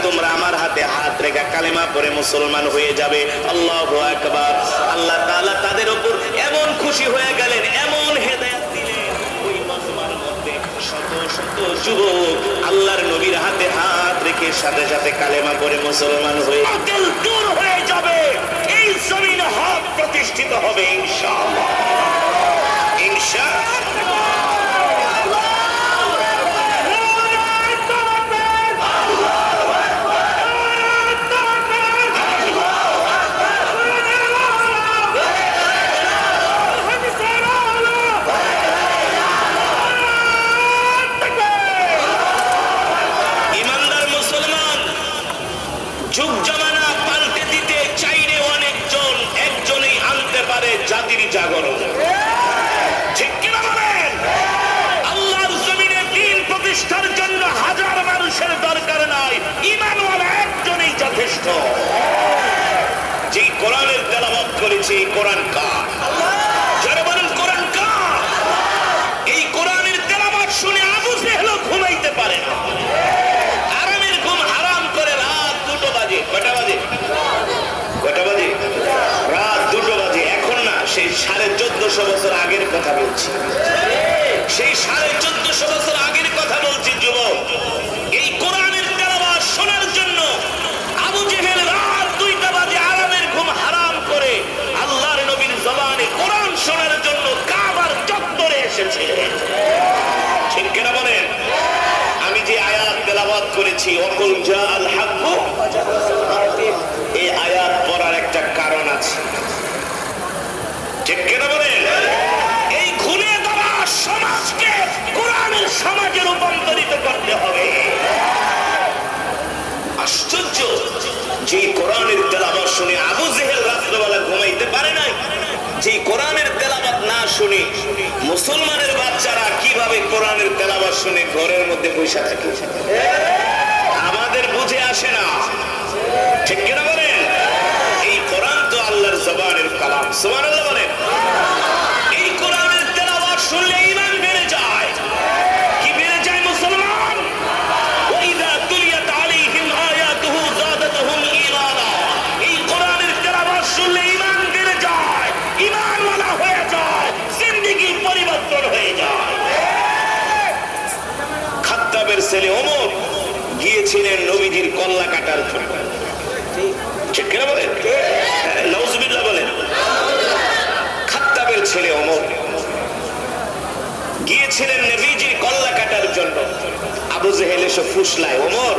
তোমরা আমার হাতে হাত রেখে কালেমা পড়ে মুসলমান হয়ে যাবে। আল্লাহু আকবার। আল্লাহ তাআলা তাদের উপর এমন খুশি হয়ে গেলেন, এমন হেদায়েত দিলেন, ওই মজমার মধ্যে শত শত যুবক আল্লাহর নবীর হাতে হাত রেখে সাথে সাথে কালেমা পড়ে মুসলমান হয়ে বাতিল দূর হয়ে যাবে। এই জমিনে হক প্রতিষ্ঠিত হবে ইনশাআল্লাহ, ইনশাআল্লাহ। যুগ জামানা পাল্টে দিতে চাইলে অনেকজন, একজনেই আনতে পারে জাতির জাগরণ। ঠিক কিনা বলেন? আল্লাহর জমিনে দ্বীন প্রতিষ্ঠার জন্য হাজার মানুষের দরকার নাই, ঈমানওয়ালা একজনই যথেষ্ট। যে কোরআনের তেলাওয়াত করেছে, এই কোরআন কার? যারা বলেন কোরআন কার? এই কোরআনের তেলাওয়াত শুনে আবু জেহেলও ঘুমাইতে পারে না। রাত 2টো বাজে। এখন না, সেই 1450 বছর আগের কথা বলছি, সেই 1450 বছর আগের কথা বলছি যুবক। এই কোরআনের তেলাওয়াত শোনার জন্য আবু জেহেল রাত 2টা বাজে আরামের ঘুম হারাম করে আল্লাহর নবীর জবানে কোরআন শোনার জন্য কাবার চত্বরে এসেছে। ঠিক কিনা বলেন? আমি যে আয়াত তেলাওয়াত করেছি, ওয়াকুল জাআল হাক্কু, এই আয়াত পড়ার একটা কারণ আছে। ঠিক কিনা বলেন? এই ঘুরে দেওয়া সমাজকে কোরআনের সমাজে রূপান্তরিত করতে হবে। আশ্চর্য, যে কোরআনের তেলাওয়াত শুনে আবু জেহেল রাত্রিবেলা ঘুমাইতে পারে নাই, যে কোরআনের তেলাওয়াত না শুনে মুসলমানের বাচ্চারা কিভাবে কোরআনের তেলাওয়াত শুনে ঘরের মধ্যে বসে থাকে, আমাদের বুঝে আসে না। ঠিক কিনা বলেন? এই কোরআন তো আল্লাহর জবানের কালাম। সুবহানাল্লাহ বলেন। এই কোরআনের তেলাওয়াত শুনলে ঈমান বেড়ে যায়। কি বেড়ে যায় মুসলমান? ওয়াইদা তুলিয়াত আলাইহিম আয়াতুহু যাদাতুহুম ঈমানা। এই কোরআনের তেলাওয়াত শুনলে ঈমান বেড়ে যায়, ঈমানওয়ালা হয়ে যায়, জিন্দেগি পরিবর্তন হয়ে যায়। খাত্তাবের ছেলে ওমর গিয়েছিলেন নবীজির কল্লা কাটার জন্য। ঠিক কিনা বলেন? নাউজুবিল্লাহ বলেন। খাত্তাবের ছেলে ওমর গিয়েছিলেন নবীজির কল্লা কাটার জন্য। আবু জেহেল এসে ফুসলায়, ওমর